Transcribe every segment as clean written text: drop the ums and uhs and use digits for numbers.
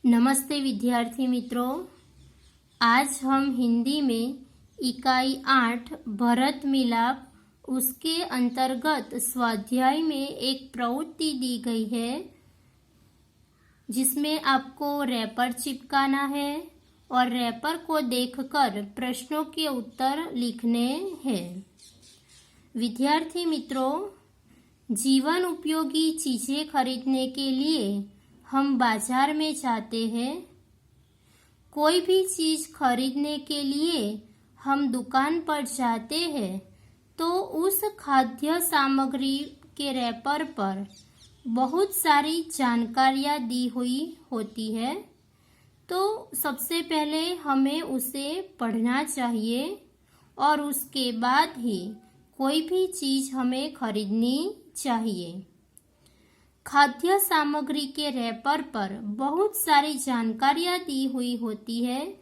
नमस्ते विद्यार्थी मित्रों, आज हम हिंदी में इकाई 8 भरत मिलाप उसके अंतर्गत स्वाध्याय में एक प्रवृत्ति दी गई है जिसमें आपको रैपर चिपकाना है और रैपर को देखकर प्रश्नों के उत्तर लिखने हैं। विद्यार्थी मित्रों, जीवन उपयोगी चीजें खरीदने के लिए हम बाजार में जाते हैं। कोई भी चीज खरीदने के लिए हम दुकान पर जाते हैं तो उस खाद्य सामग्री के रैपर पर बहुत सारी जानकारियाँ दी हुई होती है। तो सबसे पहले हमें उसे पढ़ना चाहिए और उसके बाद ही कोई भी चीज हमें खरीदनी चाहिए। खाद्य सामग्री के रैपर पर बहुत सारी जानकारियाँ दी हुई होती है,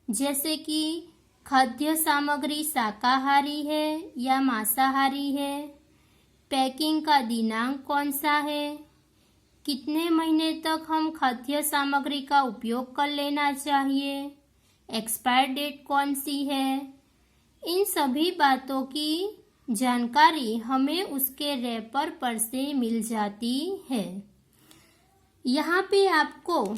जैसे कि खाद्य सामग्री शाकाहारी है या मांसाहारी है, पैकिंग का दिनांक कौन सा है, कितने महीने तक हम खाद्य सामग्री का उपयोग कर लेना चाहिए, एक्सपायर डेट कौन सी है। इन सभी बातों की जानकारी हमें उसके रैपर पर से मिल जाती है। यहाँ पे आपको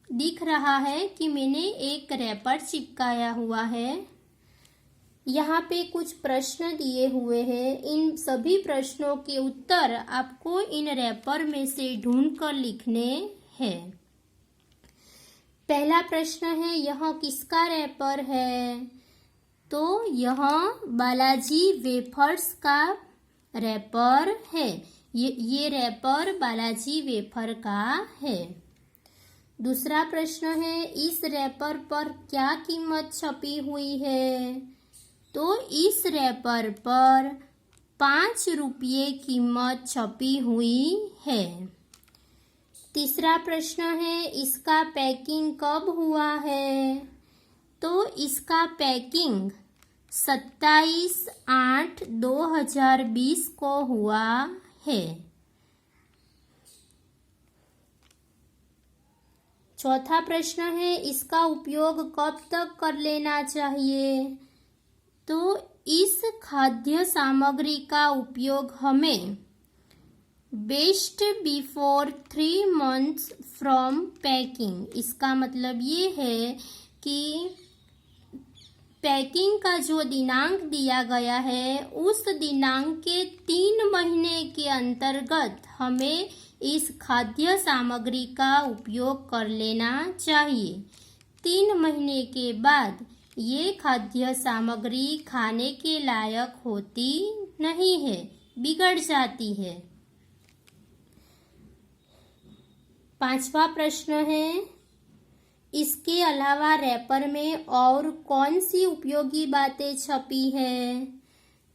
दिख रहा है कि मैंने एक रैपर चिपकाया हुआ है। यहाँ पे कुछ प्रश्न दिए हुए हैं। इन सभी प्रश्नों के उत्तर आपको इन रैपर में से ढूंढ कर लिखने हैं। पहला प्रश्न है, यह किसका रैपर है? तो यह बालाजी वेफर्स का रैपर है। ये रैपर बालाजी वेफर का है। दूसरा प्रश्न है, इस रैपर पर क्या कीमत छपी हुई है? तो इस रैपर पर 5 रुपये कीमत छपी हुई है। तीसरा प्रश्न है, इसका पैकिंग कब हुआ है? तो इसका पैकिंग 27/8/2020 को हुआ है। चौथा प्रश्न है, इसका उपयोग कब तक कर लेना चाहिए? तो इस खाद्य सामग्री का उपयोग हमें best before 3 months from packing, इसका मतलब ये है कि पैकिंग का जो दिनांक दिया गया है उस दिनांक के 3 महीने के अंतर्गत हमें इस खाद्य सामग्री का उपयोग कर लेना चाहिए। 3 महीने के बाद ये खाद्य सामग्री खाने के लायक होती नहीं है, बिगड़ जाती है। पांचवा प्रश्न है, इसके अलावा रैपर में और कौन सी उपयोगी बातें छपी है?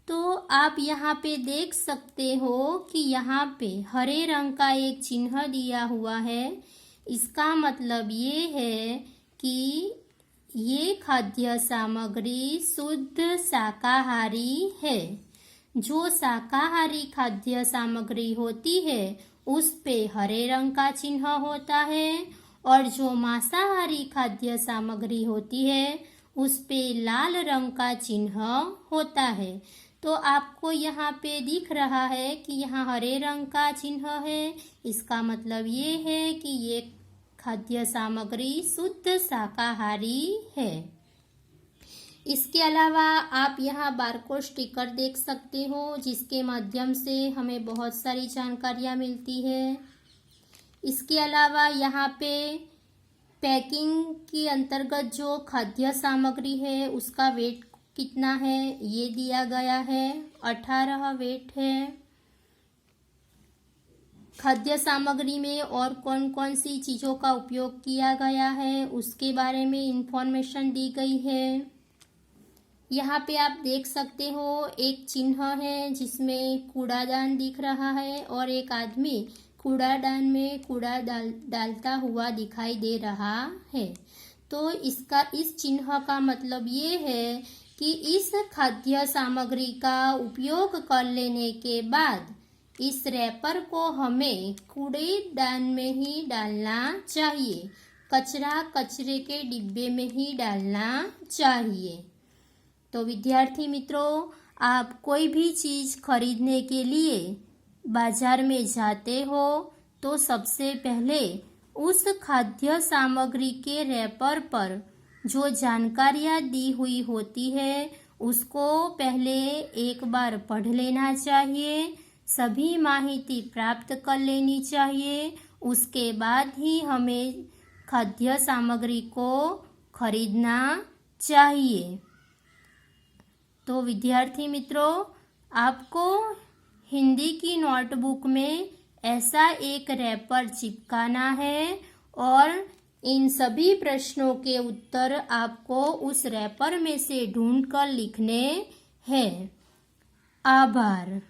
तो आप यहाँ पे देख सकते हो कि यहाँ पे हरे रंग का एक चिन्ह दिया हुआ है। इसका मतलब ये है कि ये खाद्य सामग्री शुद्ध शाकाहारी है। जो शाकाहारी खाद्य सामग्री होती है उस पे हरे रंग का चिन्ह होता है और जो मांसाहारी खाद्य सामग्री होती है उस पे लाल रंग का चिन्ह होता है। तो आपको यहाँ पे दिख रहा है कि यहाँ हरे रंग का चिन्ह है। इसका मतलब ये है कि ये खाद्य सामग्री शुद्ध शाकाहारी है। इसके अलावा आप यहाँ बारकोड स्टिकर देख सकते हो, जिसके माध्यम से हमें बहुत सारी जानकारियाँ मिलती है। इसके अलावा यहाँ पे पैकिंग के अंतर्गत जो खाद्य सामग्री है उसका वेट कितना है ये दिया गया है, 18 वेट है। खाद्य सामग्री में और कौन कौन सी चीज़ों का उपयोग किया गया है उसके बारे में इंफॉर्मेशन दी गई है। यहाँ पे आप देख सकते हो एक चिन्ह है जिसमें कूड़ादान दिख रहा है और एक आदमी कूड़ादान में कूड़ा डालता हुआ दिखाई दे रहा है। तो इस चिन्ह का मतलब ये है कि इस खाद्य सामग्री का उपयोग कर लेने के बाद इस रैपर को हमें कूड़ेदान में ही डालना चाहिए, कचरा कचरे के डिब्बे में ही डालना चाहिए। तो विद्यार्थी मित्रों, आप कोई भी चीज़ खरीदने के लिए बाजार में जाते हो तो सबसे पहले उस खाद्य सामग्री के रैपर पर जो जानकारियाँ दी हुई होती है उसको पहले एक बार पढ़ लेना चाहिए, सभी माहिती प्राप्त कर लेनी चाहिए। उसके बाद ही हमें खाद्य सामग्री को खरीदना चाहिए। तो विद्यार्थी मित्रों, आपको हिंदी की नोटबुक में ऐसा एक रैपर चिपकाना है और इन सभी प्रश्नों के उत्तर आपको उस रैपर में से ढूंढकर लिखने हैं। आभार।